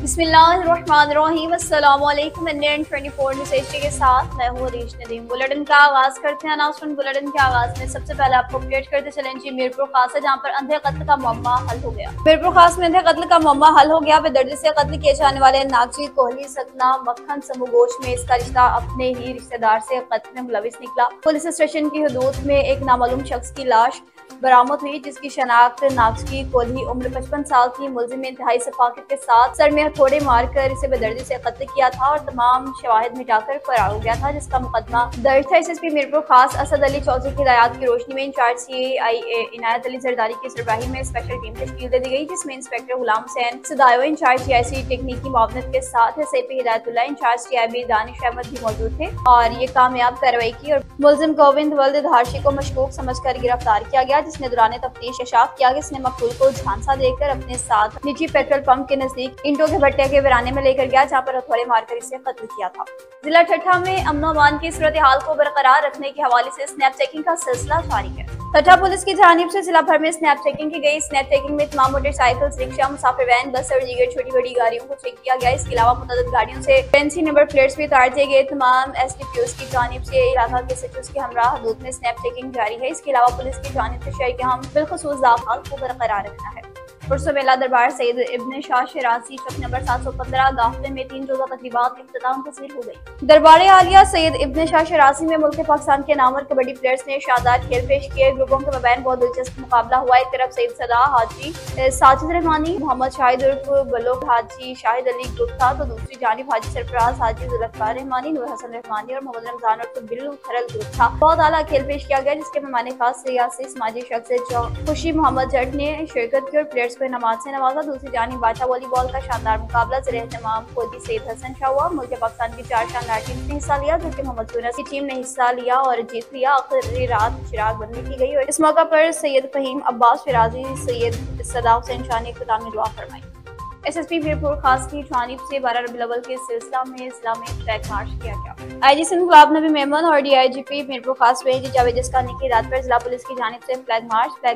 बिस्मिल्लाहिर्रहमानिर्रहीम। अस्सलामु अलैकुम। इंडियन 24 न्यूज़ एशिया के साथ मैं हूँ अरीश नदीम। बुलेटिन का आगाज करते हैं। अनाउंसमेंट बुलेटिन के आगाज में सबसे पहले आपको अपडेट करते चलें जी मीरपुर खास है, जहाँ पर अंधे कत्ल का मुअम्मा हल हो गया। मीरपुर खास में अंधे कत्ल का मुअम्मा हल हो गया। बेदर्दी से कत्ल किए जाने वाले नागजीत कोहली सकना मक्खन समूह गोश में इसका रिश्ता अपने ही रिश्तेदार से कत्ल में मुलविस निकला। पुलिस स्टेशन की हदूद में एक नामालूम शख्स की लाश बरामद हुई, जिसकी शनाख्त नागजीत कोहली उम्र 55 साल की मुलजिम ने इंतहाई सफाकत के साथ सर में हथौड़े मारकर इसे बेदर्दी से कत्ल किया था और तमाम शवाहिद मिटाकर फरार हो गया था, जिसका मुकदमा दर्ज था। एसएसपी मीरपुर खास असद अली चौधरी की हिदायत की रोशनी में इंचार्ज CAIA इनायत अली जरदारी की सरबराही में स्पेशल टीम तश्कील दे दी गई, जिसमें inspector Ghulam Hussain Sadayo incharge TIC टेक्निकी मावनत के साथ SAP Hidayatullah incharge TIB Danish Ahmed भी मौजूद थे और ये कामयाब कार्रवाई की और मुलजिम गोविंद वल्द धारशी को मशकूक समझकर गिरफ्तार किया गया, जिसने दौरान तफ्तीश इंकशाफ किया कि इसने मकतूल को झांसा देकर अपने साथ निजी पेट्रोल पंप के नजदीक ईंटों के भट्टे के वीराने में लेकर गया, जहां पर हथौड़े मारकर इसे कत्ल किया था। जिला ठट्ठा में अमन अमान की सूरत हाल को बरकरार रखने के हवाले से स्नैप चेकिंग का सिलसिला जारी है। ठट्ठा पुलिस की जानिब से जिला भर में स्नैप चेकिंग की गई। स्नैप चेकिंग में तमाम मोटरसाइकिल, रिक्शा, मुसाफिर वैन, बस और दीगर छोटी बड़ी गाड़ियों को चेक किया गया। इसके अलावा मुतअद्दिद गाड़ियों से फैंसी नंबर प्लेट्स भी उतार दिए गए। तमाम SDPOs की जानिब से इलाका के SHOs के हमरा हदूद में स्नैप चेकिंग जारी है। इसके अलावा पुलिस की जानिब से शहर के हम बिलखुसूस दाखिल को बरकरार रखना है। पुरसो मेला दरबार सैयद इब्न शाह शिराजी चौक नंबर 715 गाफले में 3 रोजा तकरीबात इख्तिताम पसीर हो गई। दरबार आलिया सैयद इब्न शाह शिराजी में मुल्क पाकिस्तान के नामवर कबड्डी प्लेयर्स ने शानदार खेल पेश किए। ग्रुपों के मबैन बहुत दिलचस्प मुकाबला हुआ। एक तरफ सैयद सदा हाजी साजिद रहमानी, मोहम्मद शाहिद उर्फ बलोग हाजी शाहिद अली ग्रुप था, तो दूसरी जानिब हाजी सरफराज हाजी जुल्फकार रहमानी, नूर हसन रहमानी और मोहम्मद रमजान और बिल्लू खरल ग्रुप था। बहुत आला खेल पेश किया गया, जिसके मेहमान खास सियासी समाजी शख्स खुशी मोहम्मद जट ने शिरकत की और प्लेयर्स को इनामात से नवाजा। दूसरी जानिब बाचा वॉलीबॉल का शानदार मुकाबला ज़ेर-ए-एहतमाम फौजी सैयद हसन शाह हुआ। मुल्क पाकिस्तान की 4 शानदार टीम ने हिस्सा लिया, जबकि मोहम्मद यूनुस की टीम ने हिस्सा लिया और जीत लिया। आखिरी रात चिराग बंदी की गई और इस मौका पर सैयद फहीम अब्बास शिराजी सैयद सदा हुसैन शाह ने इख्तितामी दुआ फरमाई। SSP मीरपुर खास की जानिब से 12 रबीउल अव्वल के सिलसिला में जिला में फ्लैग मार्च किया गया। IG सिंध गुलाब नबी मेमन और DIGP मीरपुर खास जावेद जस्कानी की हिदायत पर जिला पुलिस की जानिब से फ्लैग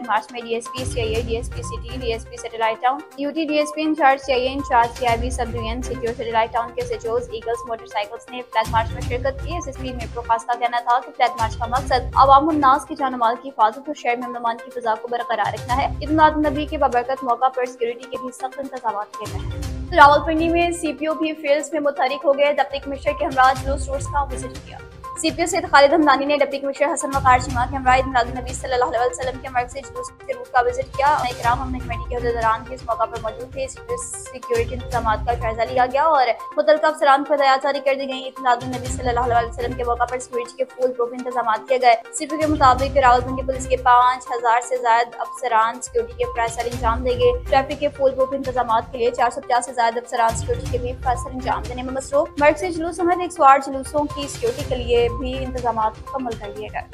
मार्च में DSP CIA, DSP city, DSP satellite town, UT DSP incharge CIA incharge TIB sub division city और सैटेलाइट टाउन के SHOs ईगल्स मोटरसाइकिल्स ने फ्लैग मार्च में शिरकत की। SSP मीरपुर खास का कहना था कि फ्लैग मार्च का मकसद अवामुन नास की जान माल की हिफाजत और शहर में अमन की फिजा को बरकरार रखना है। ईद मिलाद नबी के बबरकत मौका पर सिक्योरिटी के भी सख्त इंतजाम किए गए हैं। रावलपिंडी में CPO भी फील्ड्स में मुतहरिक हो गए। डिप्टी कमिश्नर के हमरा जुलूस रोड्स का विजिट किया। CPO सैयद खालिद हमदानी ने डिप्टी कमिश्नर हसन वकार जमा के हमरा ईद मिलाद नबी सल्लल्लाहु अलैहि वसल्लम के मर्कज़ी जुलूस के रूट का विजिट किया। इकराम हमने कमेटी के अहदेदारान भी इस मौका पर मौजूद थे। सिक्योरिटी इंतजामात का जायजा लिया गया और मुतल्लिका अफसरान को हिदायत जारी कर दी गई। ईद मिलाद नबी सल्लल्लाहु अलैहि वसल्लम के मौका पर सिक्योरिटी के फुल प्रूफ इंतजामात किए गए। CPO के मुताबिक रावलपिंडी पुलिस के 5000 से ज्यादा अफसरान सिक्योरिटी के फैसले इंजाम देंगे। ट्रैफिक के फुल प्रूफ इंतजामात के लिए 450 से ज्यादा अफसरान सिक्योरिटी के भी फैसले इंजाम देने में मसरूफ। मर्कज़ी जुलूस समेत 108 जुलूसों की सिक्योरिटी के लिए भी इंतजाम मुकम्मल कर लिए गए।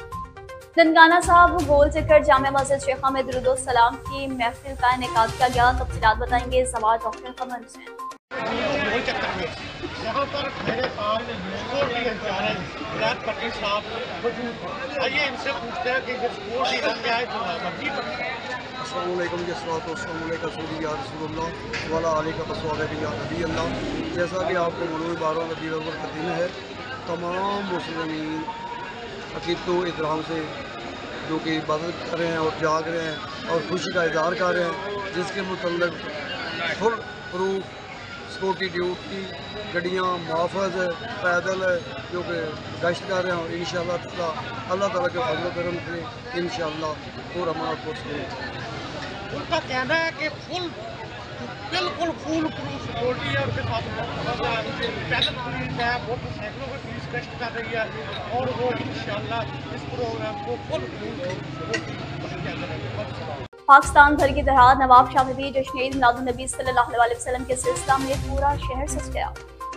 ननकाना साहब गोल चक्कर जामिया मस्जिद शेखा में दुरूद सलाम की महफिल का इनेकाद किया गया। तफसीलात बताएंगे सवाल डॉक्टर कमर हुसैन। यहाँ पर मेरे साथ पटेल साहब मौजूद, आइए इनसे पूछते हैं कि ये स्पोर्ट इवेंट क्या है जो मर्जी पर। अस्सलाम वालेकुम या रसूलुल्लाह वाला अलैका तस्वाब या नबी अल्लाह। जैसा कि आपको मालूम 12 रबीउल अव्वल का दिन है, तमाम मुस्लिमीन अकीदत एहतराम से जो कि इबादत कर रहे हैं और जाग रहे हैं और खुशी का इजहार कर रहे हैं, जिसके मुतल्लिक़ फुल प्रूफ सिक्योरिटी ड्यूटी गड्डियाँ मुआफ़ज़ है, पैदल है जो कि गश्त कर रहे हैं और इंशाअल्लाह ताला अल्लाह ताला के फज़ल करम से इंशाअल्लाह पूरा अमानत को उनका कहना है कि बिल्कुल फुल प्रूफ सिक्योरिटी है, उसके साथ पैदल पुलिस है, मोटरसाइकिलों की पुलिस गश्त कर रही है और वो इंशाअल्लाह इस प्रोग्राम को फुल पाकिस्तान भर की तरह नवाब शाह में भी जश्न ईद मिलाद नबी सल्लल्लाहु अलैहि वसल्लम के सिलसिला में पूरा शहर सज गया।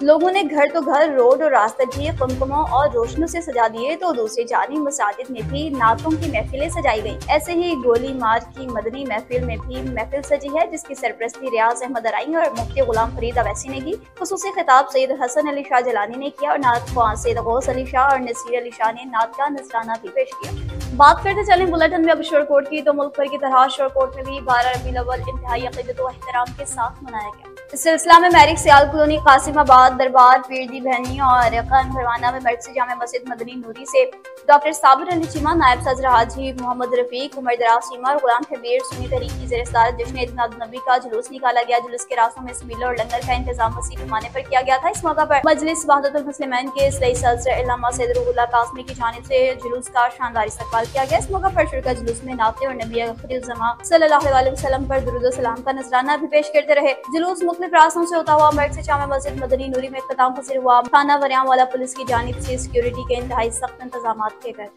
लोगों ने घर तो घर, रोड और रास्ते भी कुमकुमों और रोशनों से सजा दिए, तो दूसरी जानिब मसाजिद में भी नातों की महफिलें सजाई गई। ऐसे ही गोली मार की मदनी महफिल में भी महफिल सजी है, जिसकी सरपरस्ती रियाज अहमद अराई और मुफ्ती गुलाम फरीद अवैसी ने की। खुसूसी खिताब सैयद हसन अली शाह जलानी ने किया और नात ख्वां सैयद गौस अली शाह और नसीर अली शाह ने नात का नजराना भी पेश किया। बात करते चलें बुलेटिन में अब शोरकोट की, तो मुल्क भर की तरह शोरकोट में भी 12 रबीउल अव्वल इंतहाई अक़ीदत व एहतराम के साथ मनाया गया। इस सिलसिला में मैरिक सियाल कॉलोनी, कासिमाबाद, दरबार, पीरदी बहनी और खान भरवाना में मरकज़ी जामे मस्जिद मदनी नूरी से डॉक्टर साबिर अली चीमा, नायब सदर हाजी मोहम्मद रफीक, उमर दराज चीमा और गुलाम कबीर सुन्नी तहरीक की ज़ेर सदारत जश्न ईद मिलादुन्नबी का जुलूस निकाला गया। जुलूस के रास्तों में सबील और लंगर का इंतजाम वसी पैमाने पर किया गया था। इस मौका पर मजलिस वहदतुल मुस्लिमीन के इस्लाही सदर इल्लामा सैयद रूहुल्लाह कासमी की जानिब से जुलूस का शानदार इस्तकबाल किया गया। इस मौका पर शुरका जुलूस में नाते और नबी अख़ीरुज़्ज़मा सल्लल्लाहु अलैहि वसल्लम पर दुरूद व सलाम का नजराना भी पेश करते रहे। जुलूस मुख्तलिफ रास्तों से होता हुआ मरकज़ी जामे मस्जिद मदनी नूरी में इख्तिताम पसीर हुआ। थाना वरियाम वाला पुलिस की जानिब से सिक्योरिटी के इंतहाई सख्त इंतजाम किए गए।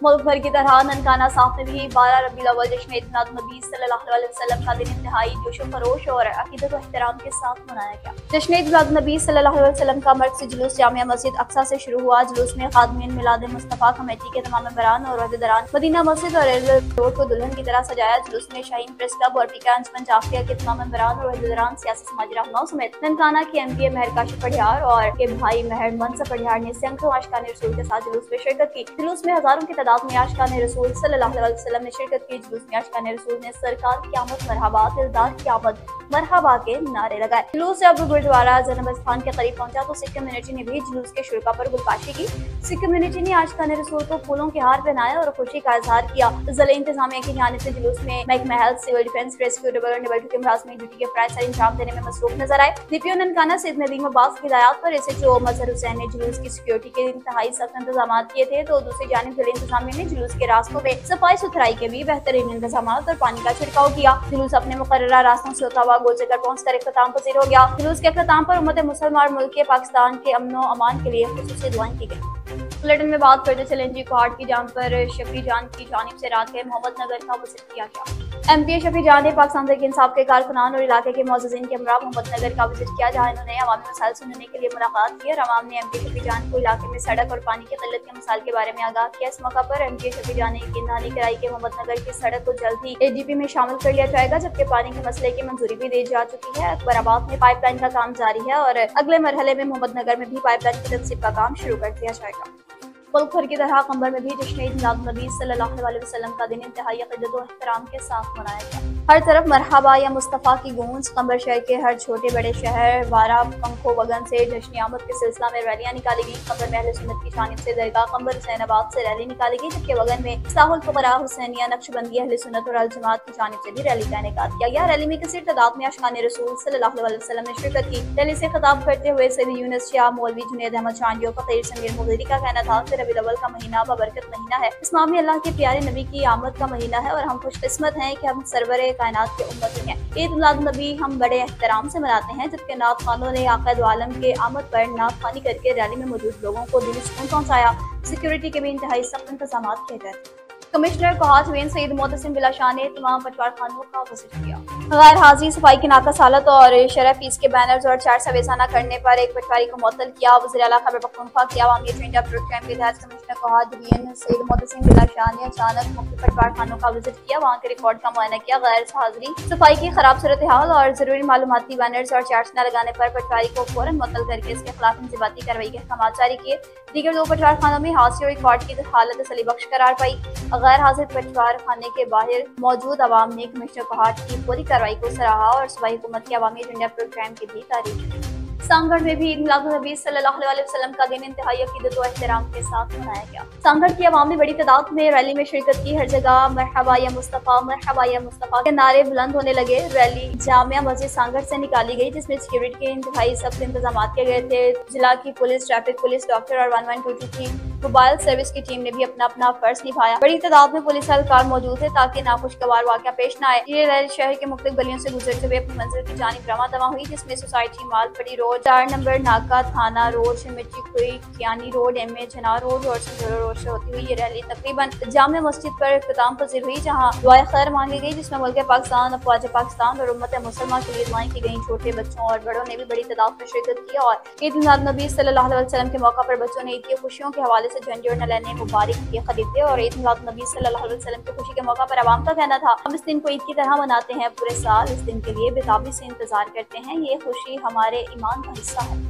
मुल्क भर की तरह ननकाना साफ में भी 12 रबीउल अव्वल जश्न ईद मिलादुन्नबी सल्लल्लाहु अलैहि वसल्लम का दिन इंतहाई जोश व खरोश और अक़ीदत व एहतराम के साथ मनाया गया। जश्न ईद मिलादुन्नबी सल्लल्लाहु अलैहि वसल्लम का मरकज़ी जुलूस जामिया मस्जिद अक्सा से शुरू हुआ। जुलूस में खादिमीन मिलाद मुस्तफ़ा कमेटी के तमाम मेंबरान और अहदेदारान मदीना मस्जिद और रोड को दुल्हन की तरह सजाया। जुलूस में शाहीन प्रेस क्लब और पीका अंजुमन जाफिया के तमाम मेंबरान और अहदेदारान, सियासी समाजी रहनुमाओं समेत ननकाना के MPA महर काशिफ पढ़ियार और के भाई महर मनसब पढ़ियार ने सैकड़ों आशिकाने रसूल के साथ जुलूस में शिरकत की। जुलूस में हजारों की तादाद में आशिकाने रसूल सल्लल्लाहु अलैहि वसल्लम ने शिरकत की। जुलूस में आशिकाने रसूल ने सरकार क़यामत मरहबा, दिलदार क़यामत मरहबा के नारे लगाए। जुलूस जब गुरुद्वारा जन्म स्थान के करीब पहुंचा तो सिख कम्युनिटी ने भी जुलूस के शुरा पर गुलबाशी की। सिख कम्युनिटी ने आशिकाने रसूल को फूलों के हार पहनाया और खुशी का इजहार किया। ज़िले इंतजामिया की जानिब से जुलूस में महकमा health, civil defence, rescue, river के मुलाज़िमीन ड्यूटी के फराइज़ सर अंजाम देने में मसरूफ नजर आए। DPO ननकाना सैयद नदीम अब्बास की हिदायत पर SHO मजहर हुसैन ने जुलूस की सिक्योरिटी के इंतहाई सख्त इंतजाम किए थे, तो दूसरी जानिब ज़िले इंतजामिया ने जुलूस के रास्तों में सफाई सुथराई के भी बेहतरीन इंतजाम और पानी का छिड़काव किया। जुलूस अपने मुकर्ररा रास्तों से होता हुआ गोलचक्कर पहुंचकर इख्तिताम पसीर हो गया। जुलूस के इख्तिताम पर उम्मत मुसलमान और मुल्क के पाकिस्तान के अमनो अमान के लिए खुसूसी दुआएं की गई। बुलेटिन में बात करते चलें जी कोहाट की जाम पर शफी जान की जानिब से रात के मोहम्मद नगर का विजिट किया गया। MPA शफी जान ने पाकिस्तान तहरीक इंसाफ के कारकुनान और इलाके के मौजूदीन के हमरा मोहम्मद नगर का विजिट किया, जहाँ इन्होंने अवामी मसाइल सुनने के लिए मुलाकात की और अवाम ने MPA शफी जान को इलाके में सड़क और पानी की किल्लत के मसाइल के बारे में आगाह किया। इस मौका पर MPA शफी जान ने यकीन दहानी कराई कि मोहम्मद नगर की सड़क को जल्द ही ADP में शामिल कर लिया जाएगा, जबकि पानी के मसले की मंजूरी भी दी जा चुकी है। अकबराबाद में पाइपलाइन का काम जारी है और अगले मरहले में मोहम्मद नगर में भी पाइपलाइन की तनसीब का काम शुरू कर दिया जाएगा। मुल्क भर की तरह कंबर में भी जश्न ईद मिलादुन्नबी सल्लल्लाहु अलैहि वसल्लम का दिन इंतहाई अक़ीदत व एहतराम के साथ मनाया गया। हर तरफ मरहबा या मुस्तफ़ा की गूंज। कंबर शहर के हर छोटे बड़े शहर वारा पंखो वगन से जश्न आमद के सिलसिला में रैलियां निकाली गई। कंबर में अहले सुन्नत की जानिब से दरगाह कंबर हुसैनाबाद से रैली निकाली गई, जबकि वगन में साहुल फुकरा हुसैनिया नक्शबंदी अहले सुन्नत और अल जमात की जानिब से भी रैली का इनेकाद किया गया। रैली में कसीर तादाद में आशिकाने रसूल सल्लल्लाहु अलैहि वसल्लम ने शिरकत की। रैली से खिताब करते हुए सैयद यूनुस शाह, मौलवी जुनैद अहमद चांदियो, फ़कीर समीर मुगीरी का कहना था कि रबीउल अव्वल का महीना बबरकत महीना है। इस माह में अल्लाह के प्यारे नबी की आमद का महीना है और हम खुशकिस्मत हैं कि हम सरवरे कायनात के उम्मती हैं। ईद मिलादुन्नबी हम बड़े एहतराम से मनाते हैं, जबकि नात खानों ने आक़ा दो आलम के आमद पर नात खानी करके रैली में मौजूद लोगों को दिली सुकून पहुंचाया। सिक्योरिटी के भी इंतहाई सख्त इंतजाम किए गए। कमिश्नर कोहाट वीन सईद मोहतसिम बिला शाह ने तमाम पटवार खानों का विजिट किया। गैर हाजिरी, सफाई की नाकस हालत और शरह फीस के बैनर्स और चार्ट सवेसा न करने पर एक पटवारी को मुअत्तल किया। वज़ीर आला खैबर पख्तूनख्वा के अवामी एजेंडा प्रोग्राम के तहत कमिश्नर कोहाट वीन सईद मोहतसिम बिला शाह ने अचानक मुख्तलिफ पटवार खानों का विजिट किया, वहाँ के रिकॉर्ड का मुआयना किया। गैर हाजिरी, सफाई की खराब सूरत हाल और जरूरी मालूमाती बैनर्स और चार्ट्स न लगाने पर पटवारी को फौरन मुअत्तल करके इसके खिलाफ इंज़िबाती कार्रवाई के अहकाम जारी किए। दीगर दो पटवार खानों में हादसे और रिकॉर्ड की हालत तसली बख्श करार पाई। गैर हाजिर पटवार खाने के बाहर मौजूद अवाम ने कमिश्नर कोहाट की पूरी कार्रवाई को सराहा और सूबाई हुकूमत के अवामी एजेंडा प्रोग्राम की भी तारीफ की। सांगढ़ में भी ईद मिलादुन्नबी सल्लल्लाहु अलैहि वसल्लम का दिन इंतहाई अक़ीदत व एहतराम के साथ मनाया गया। सांगढ़ की अवाम ने बड़ी तादाद में रैली में शिरकत की। हर जगह मरहबा या मुस्तफ़ा के नारे बुलंद होने लगे। रैली जामिया मस्जिद सांगढ़ से निकाली गई, जिसमें सिक्योरिटी के इंतहाई सख्त इंतजाम किए गए थे। जिला की पुलिस, ट्रैफिक पुलिस, डॉक्टर और 112 की मोबाइल सर्विस की टीम ने भी अपना अपना फर्ज निभाया। बड़ी तादाद में पुलिस एहलकार मौजूद थे ताकि नाखुशगवार वाक़या पेश न आए। ये रैली शहर के मुख्तलिफ गलियों से गुजरते हुए अपनी मंजिल की जानिब रवां दवा हुई, जिसमें सोसाइटी, मालपड़ी रोड, रोड, 4 नंबर नाका थाना रोड से मिर्ची खुई, कियानी रोड, एम ए जना रोड और संजोरा रोड से होती हुई ये रैली तकरीबन जामे मस्जिद पर इख्तिताम पजीर हुई, जहाँ दुआए खैर मांगी गई, जिसमें मुल्क पाकिस्तान, अफवाज पाकिस्तान और उम्मत मुसलमान के लिए दुआएं की गई। छोटे बच्चों और बड़ों ने भी बड़ी तादाद में शिरकत की और ईद मिलाद नबी सल्लल्लाहु अलैहि वसल्लम के मौका पर बच्चों ने ईद की खुशियों के हवाले से झंडे और नलैने मुबारक किए खरीदे। और ईद मिलाद नबी सल्लल्लाहु अलैहि वसल्लम की खुशी के मौका पर आवाम का कहना था, हम इस दिन को ईद की तरह मनाते हैं, पूरे साल इस दिन के लिए बेताबी से इंतजार करते हैं, ये खुशी हमारे ईमान का हिस्सा है।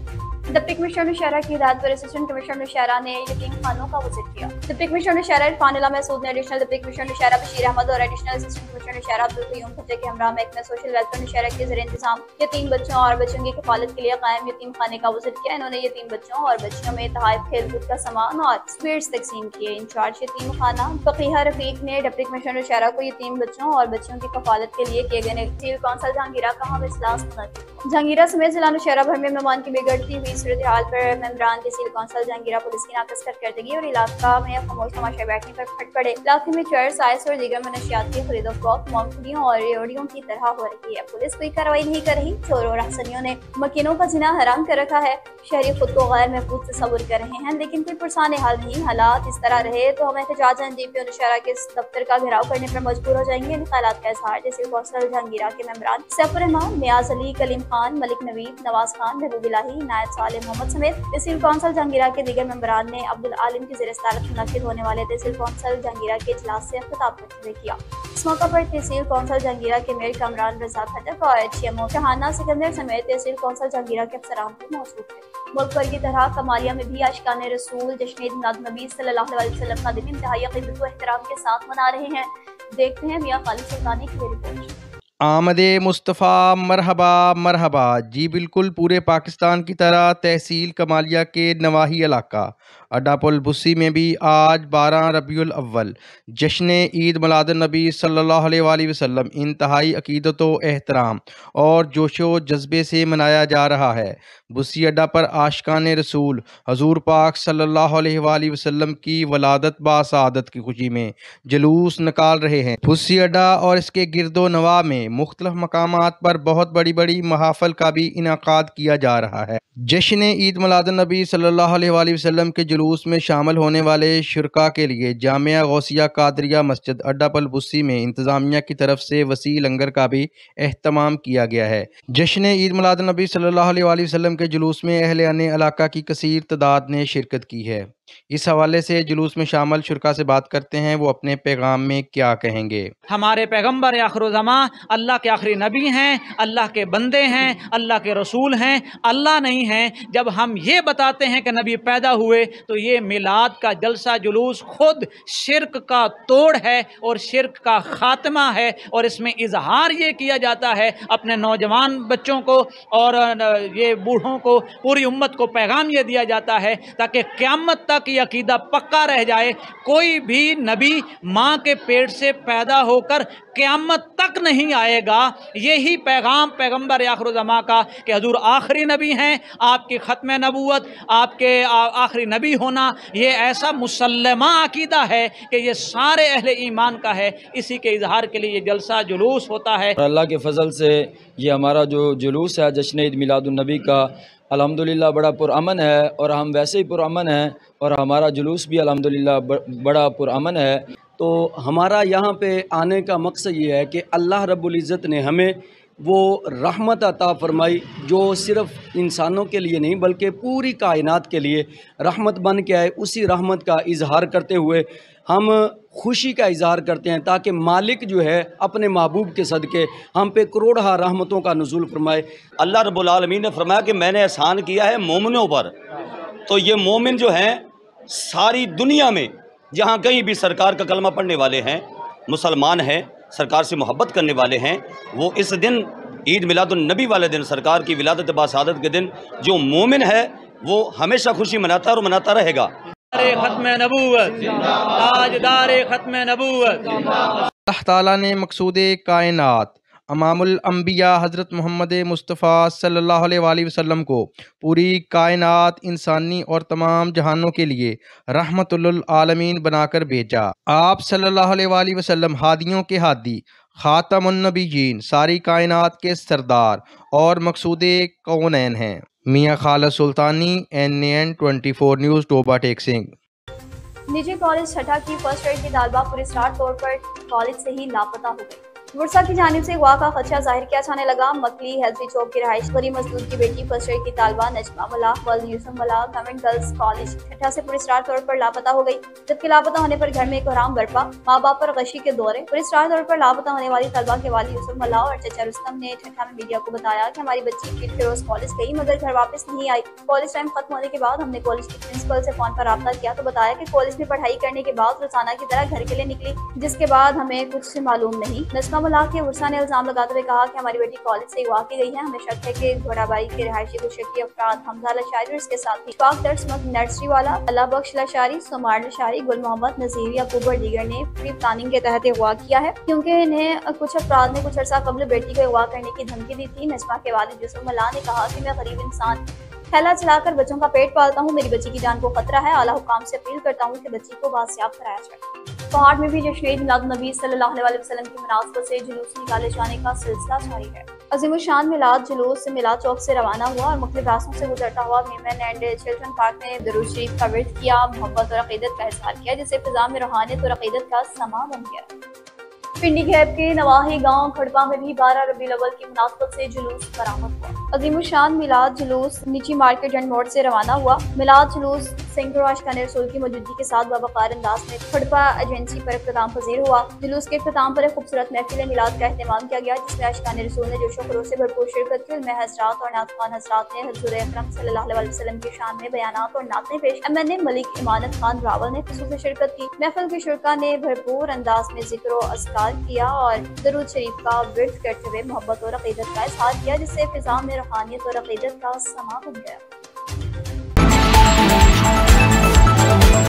डिप्टी कमिश्नर शहरा की हिदायत पर असिस्टेंट कमिश्नर शहरा ने यतीम खानों का विजिट किया। डिप्टी कमिश्नर शहरा इरफान अला महसूद ने एडिशनल डिप्टी कमिश्नर शहरा बशीर अहमद और एडिशनल असिस्टेंट कमिश्नर शहरा अब्दुल कयूम फतेह के हमरा महकमा सोशल वेलफेयर शहरा के ज़रिए इंतजाम यतीम बच्चों और बच्चों की किफालत के लिए कायम यतीम खाने का विजिट किया। इन्होंने यतीम बच्चों और बच्चियों में तहाइफ, खेल कूद का सामान और स्वीट्स तकसीम किए। इंचार्ज यतीम खाना फकीहा रफीक ने डिप्टी कमिश्नर शहरा को यतीम बच्चों और बच्चियों की कफालत के लिए किए गए तहसील कौंसल जहांगीरा का हम इजलास मुनक्किद। जहांगीरा समेत जिला शहरा भर में मेहमान की बिगड़ती हुई सूरत हाल पर मेंबरान तहसील कौंसल जहांगीरा पुलिस की नाकस कारकर्दगी और इलाका में खामोश तमाशा बैठने पर फट पड़े। इलाके में चर्स, आइस और दीगर मनशियात की खरीदो फरोख्त मूंगफलियों और रेवड़ियों की तरह हो रही है। पुलिस कोई कार्रवाई नहीं कर रही। चोरों और अहसनियों ने मकीनों का जिना हराम कर रखा है। शहरी खुद को गैर महफूज तस्वुर कर रहे हैं, लेकिन कोई पुरसान हाल नहीं। हालात इस तरह रहे तो हम एहतजाजन डीपीओ नौशहरा के दफ्तर का घेराव करने पर मजबूर हो जाएंगे। इन ख्यालात का इजहार तहसील कौंसल जहांगीरा के मेंबरान सैफुर रहमान, नियाज अली, कलीम खान, मलिक नवीद, नवाज खान, महबूब इलाही, नायब साले मोहम्मद समेत तहसील कौंसल जहांगीरा के दीगर मेंबरान ने अब्दुल आलिम की ज़ेर सदारत मुनक्किद होने वाले तहसील कौंसल जहांगीरा के इजलास से खिताब करते हुए किया। इस मौका पर तहसील कौंसल जहांगीरा के मेयर कामरान रजा खटक और एचएमओ शहाना सिकंदर समेत तहसील कौंसल जहांगीरा के अफसरान भी मौजूद थे। मुल्क भर की तरह कमालिया में भी आशिकान रसूल जश्न ईद मिलाद नबी सल्लल्लाहु अलैहि वसल्लम का दिन इंतहाई अक़ीदत व एहतराम के साथ मना रहे हैं। देखते हैं मियां खालिद सुल्तानी की रिपोर्ट। आमदे मुस्तफ़ा मरहबा मरहबा। जी बिल्कुल, पूरे पाकिस्तान की तरह तहसील कमालिया के नवाही इलाका अड्डापुल बुस्सी में भी आज 12 रबीउल अव्वल जश्न ईद मिलाद नबी सल्लल्लाहु अलैहि वसल्लम इंतहाई अक़ीदत व एहतराम और जोशो जज्बे से मनाया जा रहा है। बुस्सी अड्डा पर आशिकान रसूल हजूर पाक सल्लल्लाहु अलैहि वसल्लम की वलादत बासआदत की खुशी में जुलूस निकाल रहे हैं। बुस्सी अड्डा और इसके गिरदो नवा में मुख्तलिफ मकामात पर बहुत बड़ी बड़ी महाफल का भी इनाकाद किया जा रहा है। जश्न ईद मिलाद नबी सल्लल्लाहु अलैहि वसल्लम के जुलूस में शामिल होने वाले शुरका के लिए जामिया गौसिया कादरिया मस्जिद अड्डापुल बुस्सी में इंतज़ामिया की तरफ से वसी लंगर का भी एहतमाम किया गया है। जश्न ईद मिलाद नबी सल्लल्लाहु अलैहि वसल्लम के जुलूस में अहले इलाका की कसीर तादाद ने शिरकत की है। इस हवाले से जुलूस में शामिल शुरका से बात करते हैं, वो अपने पैगाम में क्या कहेंगे। हमारे पैगम्बर आखिरुज़्ज़मा अल्लाह के आखिरी नबी हैं, अल्लाह के बंदे हैं, अल्लाह के रसूल हैं, अल्लाह नहीं हैं। जब हम ये बताते हैं कि नबी पैदा हुए तो ये मिलाद का जलसा जुलूस खुद शिरक का तोड़ है और शिरक का खात्मा है। और इसमें इजहार ये किया जाता है अपने नौजवान बच्चों को और ये बूढ़ों को, पूरी उम्मत को पैगाम ये दिया जाता है ताकि क़यामत तक ये अकीदा पक्का रह जाए। कोई भी नबी माँ के पेट से पैदा होकर क़यामत तक नहीं आएगा। यही पैगाम पैगम्बर आखिरुज़्ज़मा का कि हजूर आखिरी नबी हैं, आपकी ख़त्म नबूवत, आपके आखिरी नबी होना, ये ऐसा मुसल्लमा अकीदा है कि ये सारे अहले ईमान का है। इसी के इजहार के लिए ये जलसा जुलूस होता है। अल्लाह के फ़ज़ल से ये हमारा जो जुलूस है जश्न ईद मिलादुन्नबी का अल्हम्दुलिल्लाह बड़ा पुरअमन है और हम वैसे ही पुरअमन हैं और हमारा जुलूस भी अल्हम्दुलिल्लाह बड़ा पुरअमन है। तो हमारा यहाँ पे आने का मकसद ये है कि अल्लाह रब्बुल इज़्ज़त ने हमें वो रहमत अता फरमाई जो सिर्फ़ इंसानों के लिए नहीं बल्कि पूरी कायनात के लिए रहमत बन के आए। उसी रहमत का इजहार करते हुए हम खुशी का इजहार करते हैं ताकि मालिक जो है अपने महबूब के सदक़े हम पे करोड़हा रहमतों का नुज़ूल फरमाए। अल्लाह रब्बुल आलमीन ने फरमाया कि मैंने एहसान किया है मोमिनों पर। तो ये मोमिन जो हैं सारी दुनिया में जहाँ कहीं भी सरकार का कलमा पढ़ने वाले हैं, मुसलमान हैं, सरकार से मोहब्बत करने वाले हैं, वो इस दिन ईद मिलादुन्नबी वाले दिन, सरकार की विलादत बासआदत के दिन जो मोमिन है वो हमेशा खुशी मनाता है और मनाता रहेगा। खत्म नबूवत, ताजदार खत्म नबूवत। अल्लाह ताला ने मकसूद कायनात इमामुल अंबिया हज़रत मोहम्मद मुस्तफ़ा सल्लल्लाहु अलैहि वसल्लम को पूरी कायनात, इंसानी और तमाम जहानों के लिए रहमतुल आलमीन बनाकर भेजा। आप सल्लल्लाहु अलैहि वसल्लम हादियों के हादी, खातमुन नबीयीन, सारी कायनात के सरदार और मकसूद कौनैन हैं। Mian Khalid Sultani, NAN 24 news, Toba Tek Singh. निजी कॉलेज छठा की फर्स्ट ईयर की तालिबा पुरस्कार तौर पर कॉलेज से ही लापता हो गई। बुरसा की जानिब से अगवा का खदशा जाहिर किया जाने लगा। मकली हेल्थी चौक की रहायश गरीब मजदूर की बेटी फर्स्ट ईयर की तालिबा नजमा मलाह वर्ल्ड यूसुफ मलाह गवर्नमेंट गर्ल्स कॉलेज छठा से पुरस्कार तौर पर लापता हो गई, जबकि लापता होने पर घर में कोहराम बरपा, माँ बाप पर गशी के दौरे। पुरस्कार तौर पर लापता होने वाली तालिबा के वाली यूसुफ मलाह और चचा रुस्तम ने छठा में मीडिया को बताया कि हमारी बच्ची किड फिरोज कॉलेज गई मगर घर वापस नहीं आई। कॉलेज टाइम खत्म होने के बाद हमने कॉलेज के प्रिंसिपल से फोन पर राब्ता किया तो बताया कि कॉलेज में पढ़ाई करने के बाद रोजाना की तरह घर के लिए निकली, जिसके बाद हमें कुछ मालूम नहीं। नजमा मलाह के उर्सा ने इल्जाम लगाते हुए कहा कि हमारी बेटी कॉलेज से अगवा की गई है। हमें शक है कि घोड़ाबाई के रिहायशी को शक्की अफराद हमजा लशारी और इसके साथ इशफाक दर्स नर्सरी वाला, अल्लाह बख्श लशारी, सुमार लशारी, गुल मोहम्मद, नजीर याकूब और दीगर ने प्री प्लानिंग के तहत अगवा किया है, क्योंकि इन्हें कुछ अफराद ने कुछ अर्सा कबल बेटी को अगवा करने की धमकी दी थी। नजमा के वालिद यूसुफ मलाह ने कहा कि मैं गरीब इंसान थैला चलाकर बच्चों का पेट पालता हूँ, मेरी बच्ची की जान को खतरा है। आला हुकाम से अपील करता हूँ कि बच्ची को बासियाब कराया जाए। पहाड़ में भी जश्न ईद मिलाद नबी सल्लल्लाहु अलैहि वसल्लम की मुनासबत से जुलूस निकाले जाने का सिलसिला जारी है। अजीम शान मिलाद जुलूस मिलाद चौक से रवाना हुआ और मुख्तलिफ रास्तों से गुजरता हुआ वीमेन एंड चिल्ड्रन पार्क में दरूद शरीफ का विर्द किया, मोहब्बत और अकीदत का इज़हार किया, जिससे फिजा में रूहानियत और अकीदत का समा बन गया। पिंडी गैब के नवाही गांव खड़पा में भी 12 रबीउल अव्वल की मुनासबत से जुलूस बरामद हुआ। अजीम शान मिलाद जुलूस नीची मार्केट एंड मोड़ से रवाना हुआ। मिलाद जुलूस सैकड़ों आशिकाने रसूल की मौजूदगी के साथ बावकार अंदाज में खड़पा एजेंसी पर इख्तिताम पजीर हुआ। जुलूस के इख्तिताम पर एक खूबसूरत महफिल मिलाद का एहतमाम किया गया, जिसमें आशिकाने रसूल ने जोशो खरोश से भरपूर शिरकत की। उनमें हज़रात और नातखान हज़रात ने हुज़ूर अकरम सल्लल्लाहु अलैहि वसल्लम की शान में बयानात और नातें पेश। MNA मलिक इमानत खान रावल ने खुसूसी शिरकत की। महफिल के शुरका ने भरपूर अंदाज में जिक्र और अस्कार किया और दरूद शरीफ का विर्द करते हुए मोहब्बत और अकीदत का इज़हार किया, जिससे फिजा में रूहानियत और अकीदत का समा बन गया।